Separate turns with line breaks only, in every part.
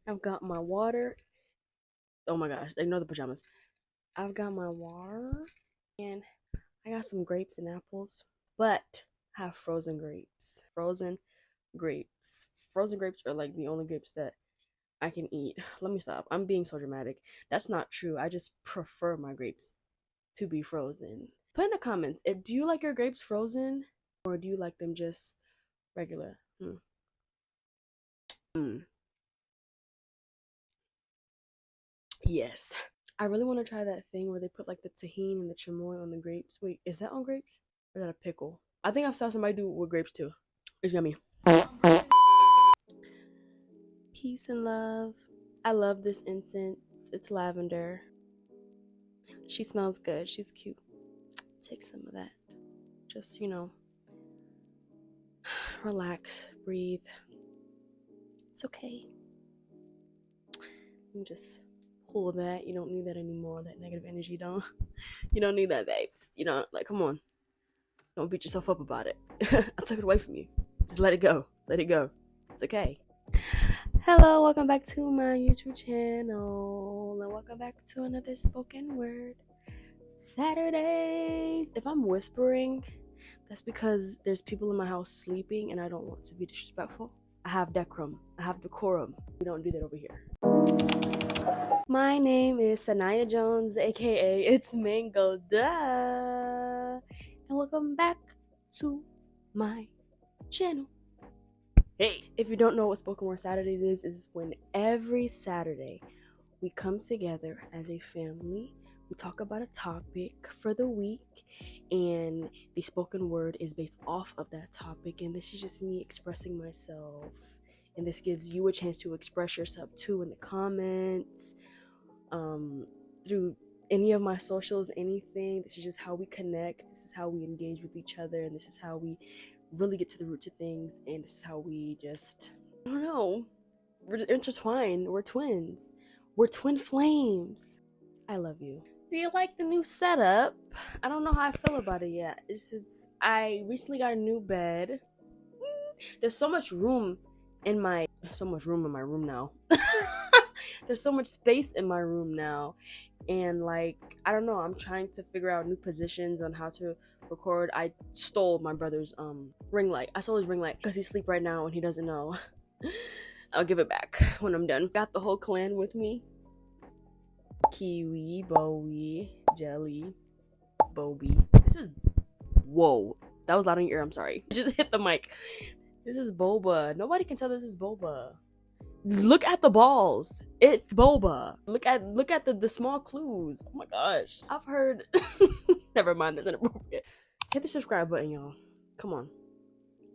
I've got my water. Oh my gosh, ignore the pajamas. I've got my water and I got some grapes and apples, but I have frozen grapes. Frozen grapes. Frozen grapes are like the only grapes that I can eat. Let me stop. I'm being so dramatic. That's not true. I just prefer my grapes to be frozen. Put in the comments, do you like your grapes frozen or do you like them just regular? Yes. I really want to try that thing where they put like the tahini and the chamoy on the grapes. Wait, is that on grapes? Or is that a pickle? I think I saw somebody do it with grapes too. It's yummy. Peace and love. I love this incense. It's lavender. She smells good. She's cute. Take some of that. Just, relax, breathe. It's okay. You just pull that. You don't need that anymore. That negative energy, don't. You don't need that, babes. You know, like, come on. Don't beat yourself up about it. I took it away from you. Just let it go. Let it go. It's okay. Hello, welcome back to my YouTube channel. And welcome back to another spoken word Saturdays. If I'm whispering, that's because there's people in my house sleeping and I don't want to be disrespectful. I have decorum. I have decorum. We don't do that over here. My name is Sanaya Jones, aka It's Mango Duh. And welcome back to my channel. Hey, if you don't know what Spoken Word Saturdays is when every Saturday we come together as a family. We talk about a topic for the week, and the spoken word is based off of that topic. And this is just me expressing myself. And this gives you a chance to express yourself too in the comments, through any of my socials, anything. This is just how we connect. This is how we engage with each other, and this is how we really get to the roots of things. And this is how we just, I don't know, we're intertwined. We're twins. We're twin flames. I love you. Do you like the new setup? I don't know how I feel about it yet. I recently got a new bed. There's so much room in my room now. There's so much space in my room now. And like, I don't know, I'm trying to figure out new positions on how to record. I stole my brother's ring light. I stole his ring light because he's asleep right now and he doesn't know. I'll give it back when I'm done. Got the whole clan with me. Kiwi, Bowie, Jelly, Bobby. Whoa. That was loud in your ear, I'm sorry. I just hit the mic. This is Boba. Nobody can tell this is Boba. Look at the balls. It's Boba. Look at the small clues. Oh my gosh. I've heard never mind, that's inappropriate. Hit the subscribe button, y'all. Come on.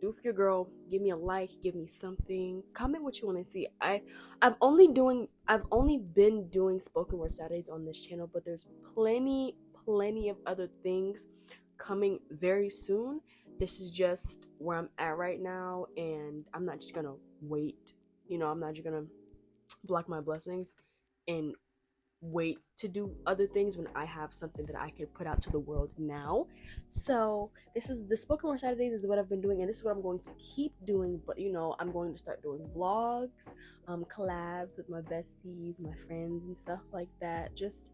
Do for your girl. Give me a like, give me something. Comment what you want to see. I've only been doing spoken word Saturdays on this channel, but there's plenty of other things coming very soon. This is just where I'm at right now, and I'm not just gonna wait. I'm not just gonna block my blessings and wait to do other things when I have something that I can put out to the world now. So this is the spoken word Saturdays is what I've been doing, and this is what I'm going to keep doing. But I'm going to start doing vlogs, collabs with my besties, my friends and stuff like that. Just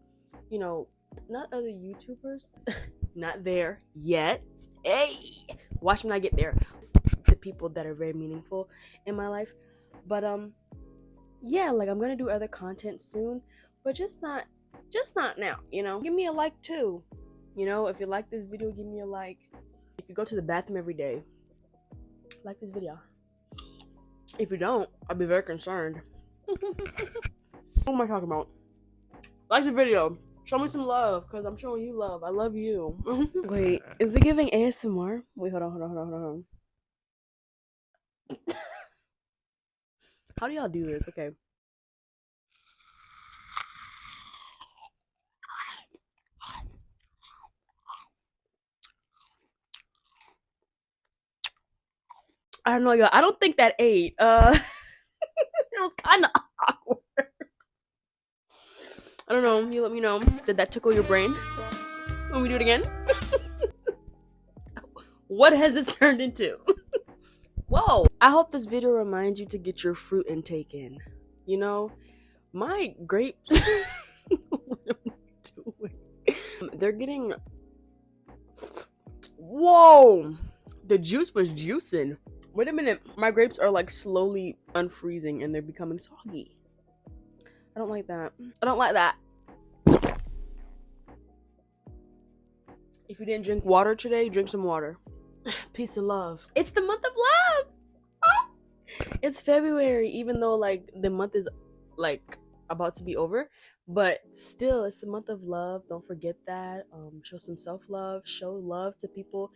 not other YouTubers. Not there yet. Hey, watch when I get there. The people that are very meaningful in my life. But yeah, like I'm gonna do other content soon, but just not now. Give me a like too. If you like this video, give me a like. If you go to the bathroom every day, like this video. If you don't, I'll be very concerned. What am I talking about? Like the video. Show me some love, because I'm showing you love. I love you. Wait, is it giving ASMR? Wait, hold on. How do y'all do this? Okay. I don't know, y'all. I don't think that ate. It was kind of awkward. I don't know. You let me know. Did that tickle your brain? When we do it again? What has this turned into? Whoa. I hope this video reminds you to get your fruit intake in. You know, my grapes. What am I doing? They're getting. Whoa! The juice was juicing. Wait a minute. My grapes are like slowly unfreezing and they're becoming soggy. I don't like that. I don't like that. If you didn't drink water today, drink some water. Peace and love. It's the month of love. It's February, even though like the month is like about to be over, but still it's the month of love. Don't forget that. Show some self-love. Show love to people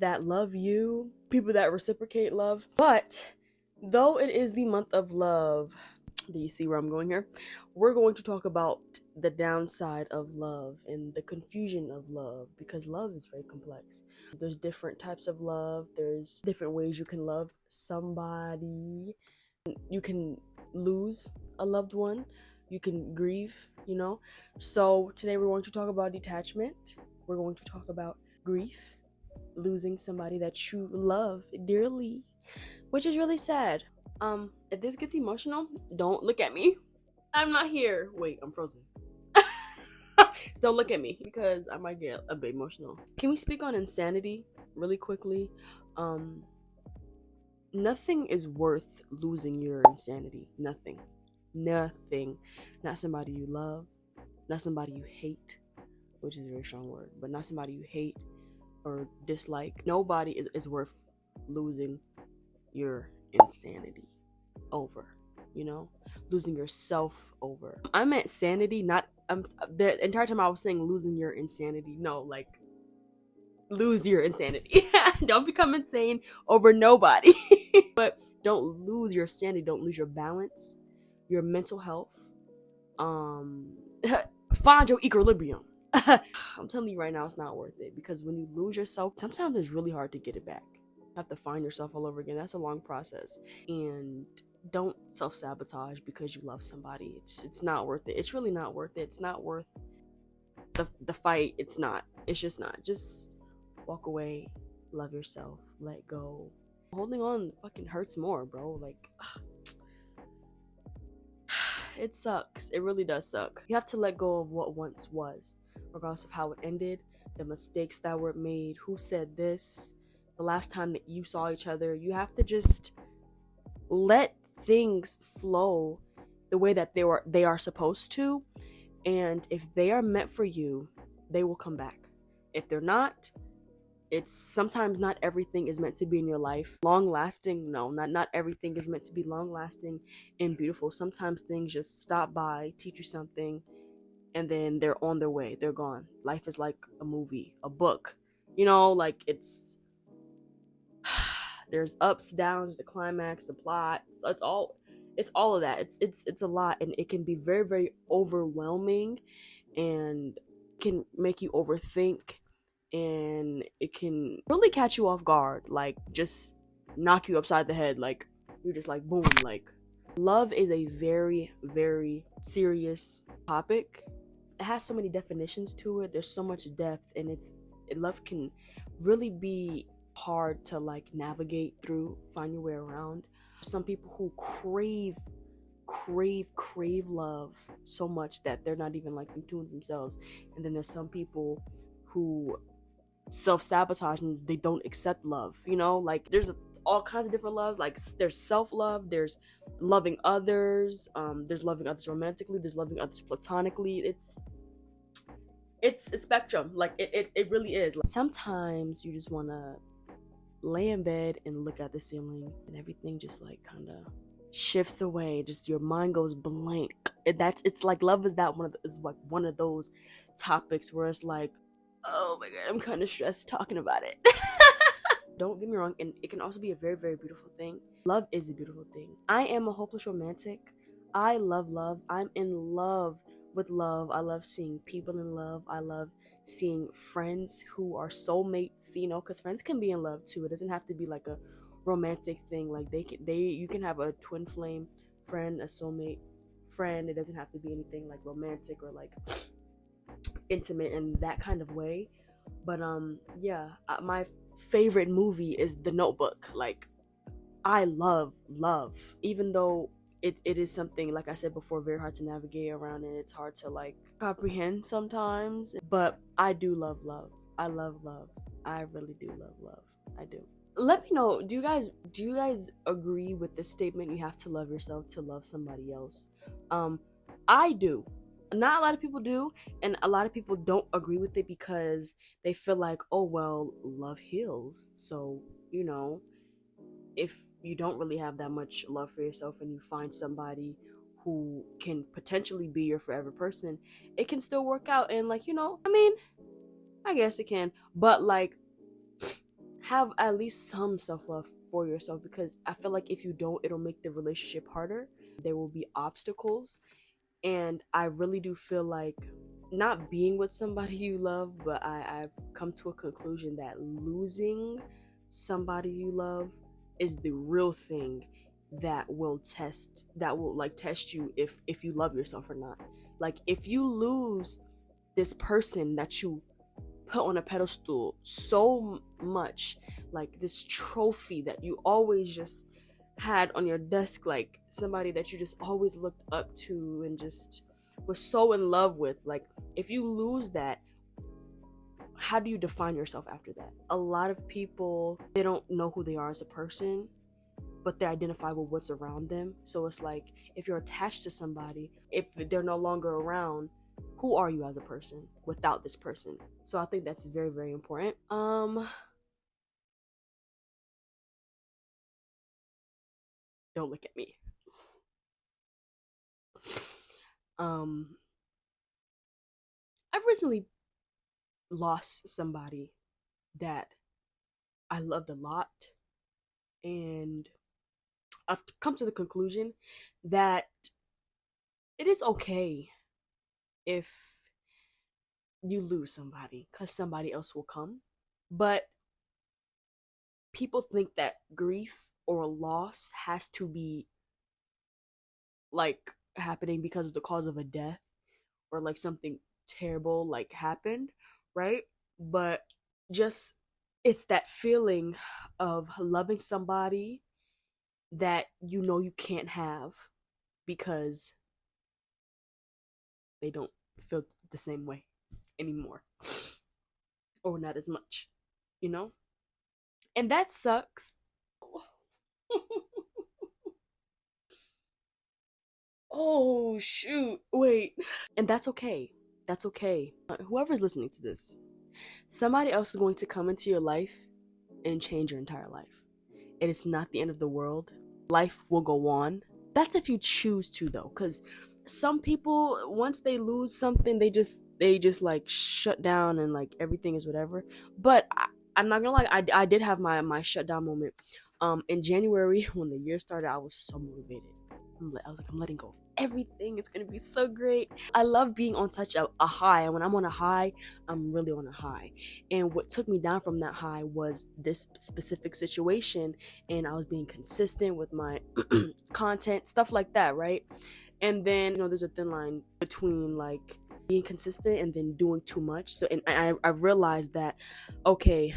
that love you, people that reciprocate love. But though it is the month of love, do you see where I'm going here? We're going to talk about the downside of love and the confusion of love, because love is very complex. There's different types of love. There's different ways you can love somebody. You can lose a loved one. You can grieve, you know? So today we're going to talk about detachment. We're going to talk about grief, losing somebody that you love dearly, which is really sad. If this gets emotional, don't look at me. I'm not here. Wait, I'm frozen. Don't look at me because I might get a bit emotional. Can we speak on insanity really quickly? Nothing is worth losing your insanity. Nothing. Not somebody you love, not somebody you hate, which is a very strong word, but not somebody you hate or dislike. Nobody is worth losing your insanity over, you know, losing yourself over. I meant sanity, not the entire time I was saying losing your insanity. No, like lose your insanity. Don't become insane over nobody. But don't lose your sanity, don't lose your balance, your mental health. Find your equilibrium. I'm telling you right now, it's not worth it, because when you lose yourself, sometimes it's really hard to get it back. You have to find yourself all over again. That's a long process. And don't self-sabotage because you love somebody. It's not worth it. It's really not worth it. It's not worth the fight. It's not. It's just not. Just walk away, love yourself, let go. Holding on fucking hurts more, bro. Like, it sucks. It really does suck. You have to let go of what once was, regardless of how it ended, the mistakes that were made, who said this, the last time that you saw each other. You have to just let things flow the way that they are supposed to. And if they are meant for you, they will come back. If they're not, it's sometimes not everything is meant to be in your life long lasting. No, not everything is meant to be long lasting and beautiful. Sometimes things just stop by, teach you something, and then they're on their way. They're gone. Life is like a movie, a book, you know, like it's there's ups, downs, the climax, the plot. It's all of that. It's a lot, and it can be very, very overwhelming, and can make you overthink, and it can really catch you off guard, like just knock you upside the head, like you're just like boom. Like, love is a very, very serious topic. It has so many definitions to it. There's so much depth, and love can really be hard to like navigate through, find your way around. Some people who crave love so much that they're not even like in tune with themselves, and then there's some people who self-sabotage and they don't accept love, you know. Like, there's all kinds of different loves. Like, there's self-love, there's loving others, there's loving others romantically, there's loving others platonically. It's a spectrum. Like, it really is. Like, sometimes you just want to lay in bed and look at the ceiling, and everything just like kind of shifts away. Just your mind goes blank. It's like love is like one of those topics where it's like, oh my god, I'm kind of stressed talking about it. Don't get me wrong, and it can also be a very, very beautiful thing. Love is a beautiful thing. I am a hopeless romantic. I love love. I'm in love with love. I love seeing people in love. I love seeing friends who are soulmates, you know, because friends can be in love too. It doesn't have to be like a romantic thing. Like, you can have a twin flame friend, a soulmate friend. It doesn't have to be anything like romantic or like intimate in that kind of way. But my favorite movie is The Notebook. Like, I love, even though it is something, like I said before, very hard to navigate around, and it's hard to like comprehend sometimes. But I do love love. I love love. I really do love love. I do. Let me know, do you guys agree with the statement, you have to love yourself to love somebody else? I do. Not a lot of people do, and a lot of people don't agree with it because they feel like, oh well, love heals. So, you know, if you don't really have that much love for yourself and you find somebody who can potentially be your forever person, it can still work out. And like, I mean, I guess it can, but like, have at least some self-love for yourself, because I feel like if you don't, it'll make the relationship harder. There will be obstacles, and I really do feel like not being with somebody you love, but I've come to a conclusion that losing somebody you love is the real thing that will test you if you love yourself or not. Like, if you lose this person that you put on a pedestal so much, like this trophy that you always just had on your desk, like somebody that you just always looked up to and just was so in love with, like if you lose that, how do you define yourself after that? A lot of people, they don't know who they are as a person, but they identify with what's around them. So it's like, if you're attached to somebody, if they're no longer around, who are you as a person without this person? So I think that's very, very important. Don't look at me. um I've recently lost somebody that I loved a lot, and I've come to the conclusion that it is okay if you lose somebody, because somebody else will come. But people think that grief or loss has to be like happening because of the cause of a death, or like something terrible like happened, right? But just, it's that feeling of loving somebody that you can't have because they don't feel the same way anymore, or not as much, you know? And that sucks. Oh shoot. Wait. And that's okay. That's okay. Whoever's listening to this, somebody else is going to come into your life and change your entire life. And it's not the end of the world. Life will go on. That's if you choose to, though, because some people, once they lose something, they just like shut down and like everything is whatever. But I'm not gonna lie, I did have my shutdown moment. In January when the year started, I was so motivated. I was like, I'm letting go of everything. It's gonna be so great. I love being on such a high, and when I'm on a high, I'm really on a high. And what took me down from that high was this specific situation, and I was being consistent with my content, stuff like that, right? And then, there's a thin line between like being consistent and then doing too much. So, and I realized that, okay,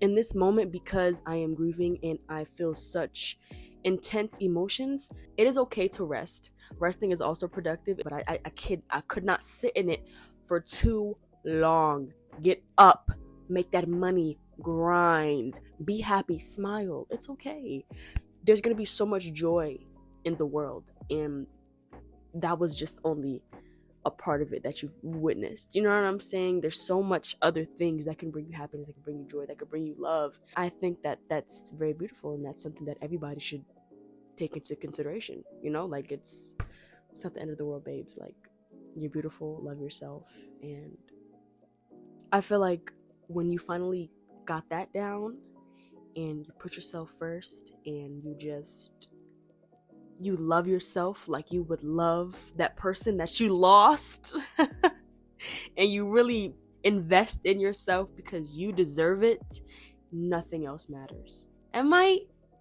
in this moment, because I am grieving and I feel such intense emotions, it is okay to rest. Resting is also productive, but I could not sit in it for too long. Get up, make that money, grind, be happy, smile. It's okay. There's gonna be so much joy in the world, and that was just only a part of it that you've witnessed. You know what I'm saying? There's so much other things that can bring you happiness, that can bring you joy, that can bring you love. I think that that's very beautiful, and that's something that everybody should take into consideration. Like it's not the end of the world, babes. Like, you're beautiful, love yourself. And I feel like when you finally got that down and you put yourself first and you love yourself like you would love that person that you lost, and you really invest in yourself because you deserve it, nothing else matters. It might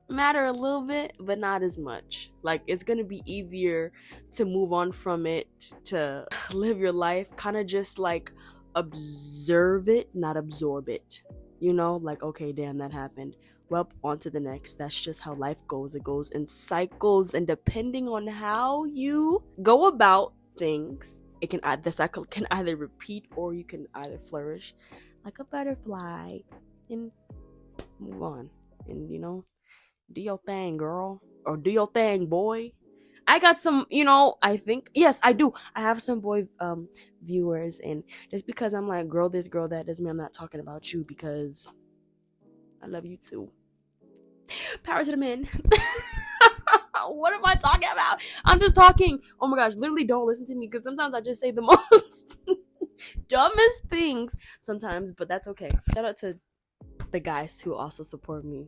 matter a little bit, but not as much. Like, it's gonna be easier to move on from it, to live your life, kind of just like observe it, not absorb it. Like, okay, damn, that happened. well, on to the next. That's just how life goes. It goes in cycles, and depending on how you go about things, the cycle can either repeat, or you can either flourish like a butterfly and move on, and do your thing, girl, or do your thing, boy. I got some, I think, yes, I do. I have some boy viewers, and just because I'm like, girl this, girl that, doesn't mean I'm not talking about you, because I love you too. Power to the men. What am I talking about? I'm just talking. Oh my gosh, literally don't listen to me, because sometimes I just say the most dumbest things sometimes, but that's okay. Shout out to the guys who also support me.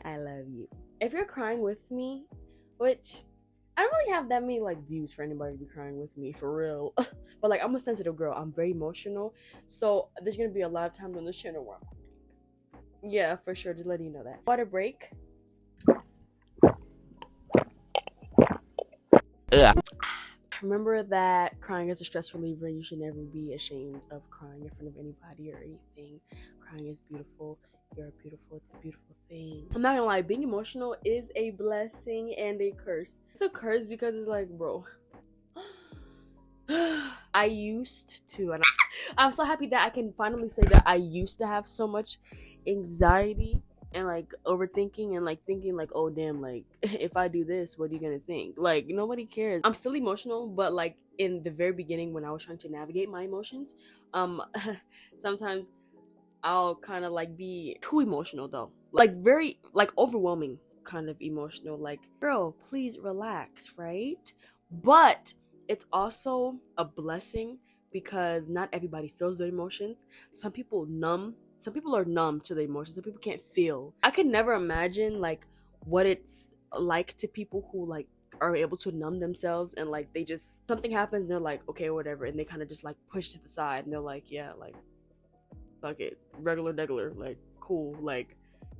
I love you. If you're crying with me, which I don't really have that many like views for anybody to be crying with me, for real. But like, I'm a sensitive girl. I'm very emotional. So there's gonna be a lot of times on this channel where yeah, for sure. Just letting you know that. Water break. Ugh. Remember that crying is a stress reliever, and you should never be ashamed of crying in front of anybody or anything. Crying is beautiful. You're beautiful. It's a beautiful thing. I'm not gonna lie, being emotional is a blessing and a curse. It's a curse because it's like, bro, I used to, and I'm so happy that I can finally say that I used to have so much anxiety and like overthinking and like thinking like, oh damn, like if I do this, what are you gonna think? Like, nobody cares. I'm still emotional, but like in the very beginning when I was trying to navigate my emotions, sometimes I'll kind of like be too emotional though, like very like overwhelming kind of emotional, like, girl, please relax, right? But it's also a blessing because not everybody feels their emotions. Some people are numb to the emotions. Some people can't feel. I could never imagine like what it's like to people who like are able to numb themselves, and like they just, something happens and they're like, okay, whatever, and they kind of just like push to the side and they're like, yeah, like fuck it, regular, like cool, like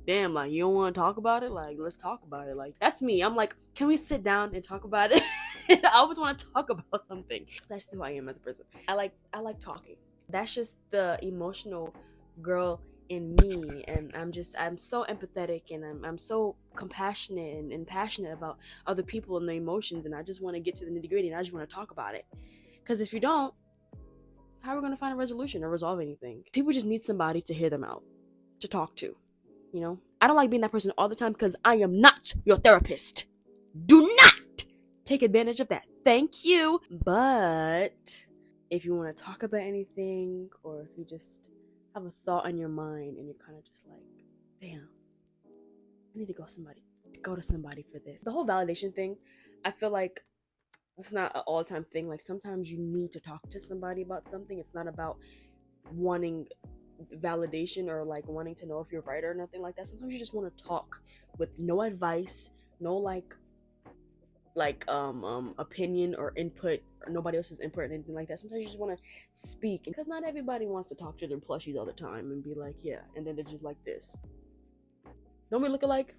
damn, like you don't want to talk about it, like let's talk about it. Like that's me. I'm like, can we sit down and talk about it? I always want to talk about something. That's just who I am as a person. I like talking. That's just the emotional girl in me, and I'm so empathetic, and I'm so compassionate and passionate about other people and their emotions, and I just want to get to the nitty-gritty, and I just want to talk about it. Because if you don't, how are we going to find a resolution or resolve anything? People just need somebody to hear them out, to talk to, I don't like being that person all the time, because I am not your therapist. Do not take advantage of that. Thank you. But if you want to talk about anything, or if you just have a thought on your mind and you're kind of just like, damn, I need to go to somebody for this. The whole validation thing, I feel like it's not an all-time thing. Like sometimes you need to talk to somebody about something. It's not about wanting validation or like wanting to know if you're right or nothing like that. Sometimes you just want to talk with no advice, no like opinion or input, or nobody else's input or anything like that. Sometimes you just want to speak, because not everybody wants to talk to their plushies all the time and be like, yeah, and then they're just like this. Don't we look alike?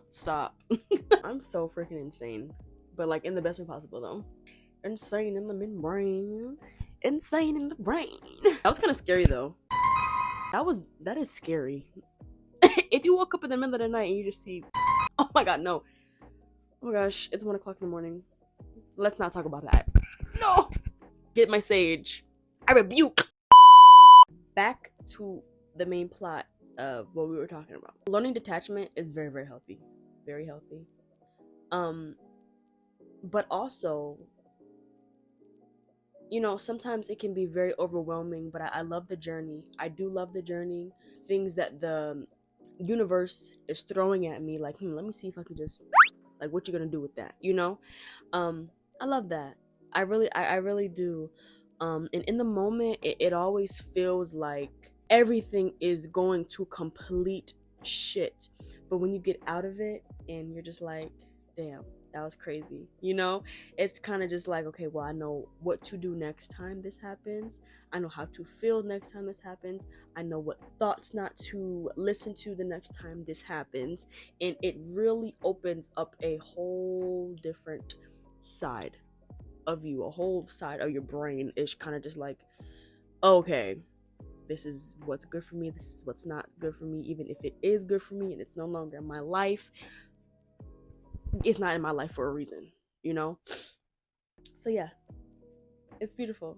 Stop. I'm so freaking insane, but like in the best way possible though. Insane in the membrane. Insane in the brain. That was kind of scary though. That is scary. If you woke up in the middle of the night and you just see, oh my god, no. Oh my gosh, it's 1 o'clock in the morning. Let's not talk about that. No! Get my sage. I rebuke. Back to the main plot of what we were talking about. Learning detachment is very, very healthy. Very healthy. But also, sometimes it can be very overwhelming, but I love the journey. I do love the journey. Things that the universe is throwing at me, like, let me see if I can just, like, what you gonna do with that, I love that. I really do. And in the moment, it always feels like everything is going to complete shit. But when you get out of it and you're just like, damn, that was crazy, it's kind of just like, okay, well, I know what to do next time this happens. I know how to feel next time this happens. I know what thoughts not to listen to the next time this happens. And it really opens up a whole different side of you, a whole side of your brain is kind of just like, okay, this is what's good for me, this is what's not good for me. Even if it is good for me and it's no longer in my life, it's not in my life for a reason, you know? So yeah, it's beautiful.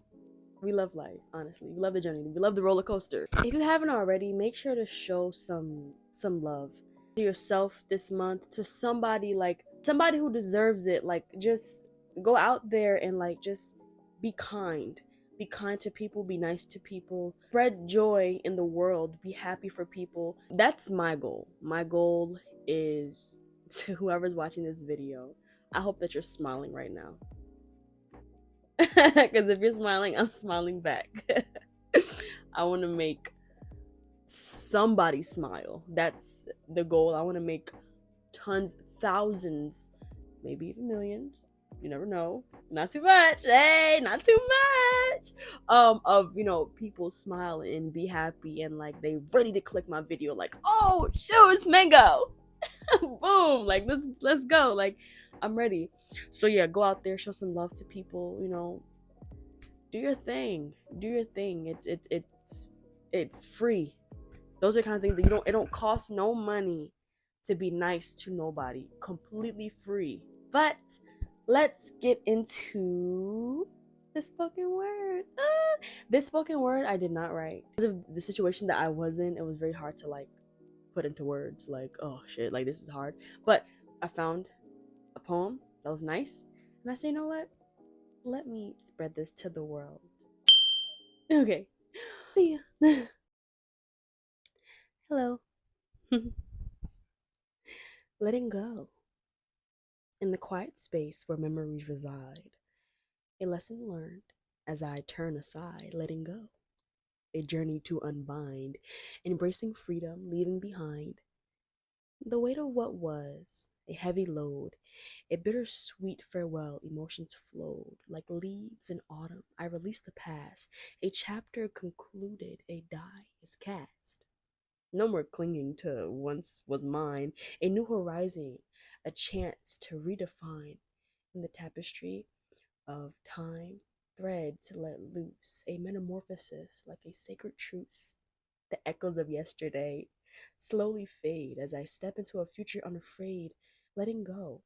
We love life, honestly. We love the journey. We love the roller coaster. If you haven't already, make sure to show some love to yourself this month, to somebody who deserves it. Like, just go out there and like just be kind. Be kind to people, be nice to people, spread joy in the world, be happy for people. That's my goal. My goal is, to whoever's watching this video, I hope that you're smiling right now. Because if you're smiling, I'm smiling back. I want to make somebody smile. That's the goal. I want to make tons, thousands, maybe even millions. You never know. Not too much. Hey, not too much. Of, you know, people smile and be happy and like they ready to click my video. Like, oh shoot, it's mango. Boom. Like, let's go. Like, I'm ready. So yeah, go out there, show some love to people, you know. Do your thing. Do your thing. It's free. Those are kind of things that it don't cost no money to be nice to nobody. Completely free. But let's get into the spoken word. This spoken word I did not write. Because of the situation that I was in, it was very hard to like put into words. Like, oh shit, like this is hard. But I found a poem that was nice, and I say, you know what? Let me spread this to the world. Okay. See ya. Hello. Letting go. In the quiet space where memories reside. A lesson learned as I turn aside, letting go. A journey to unbind, embracing freedom, leaving behind the weight of what was, a heavy load, a bittersweet farewell. Emotions flowed like leaves in autumn. I released the past, a chapter concluded, a die is cast. No more clinging to once was mine, a new horizon, a chance to redefine in the tapestry of time, threads let loose, a metamorphosis like a sacred truce. The echoes of yesterday slowly fade as I step into a future unafraid, letting go.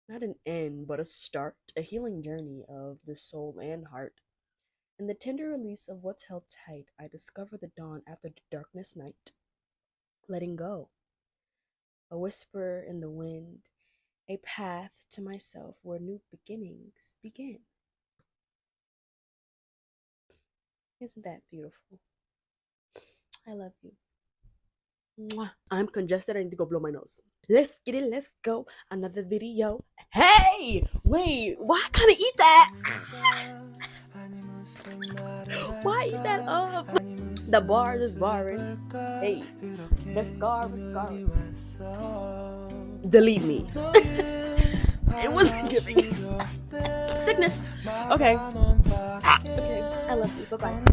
Not an end, but a start, a healing journey of the soul and heart. In the tender release of what's held tight, I discover the dawn after the darkness night. Letting go. A whisper in the wind, a path to myself where new beginnings begin. Isn't that beautiful? I love you. Mwah. I'm congested. I need to go blow my nose. Let's get it. Let's go. Another video. Hey! Wait. Why can't I eat that? Why eat that up? The bar is barring. Hey. The scar was scarring. Delete me. It wasn't giving. Sickness. Okay. Okay. I love you. Bye-bye.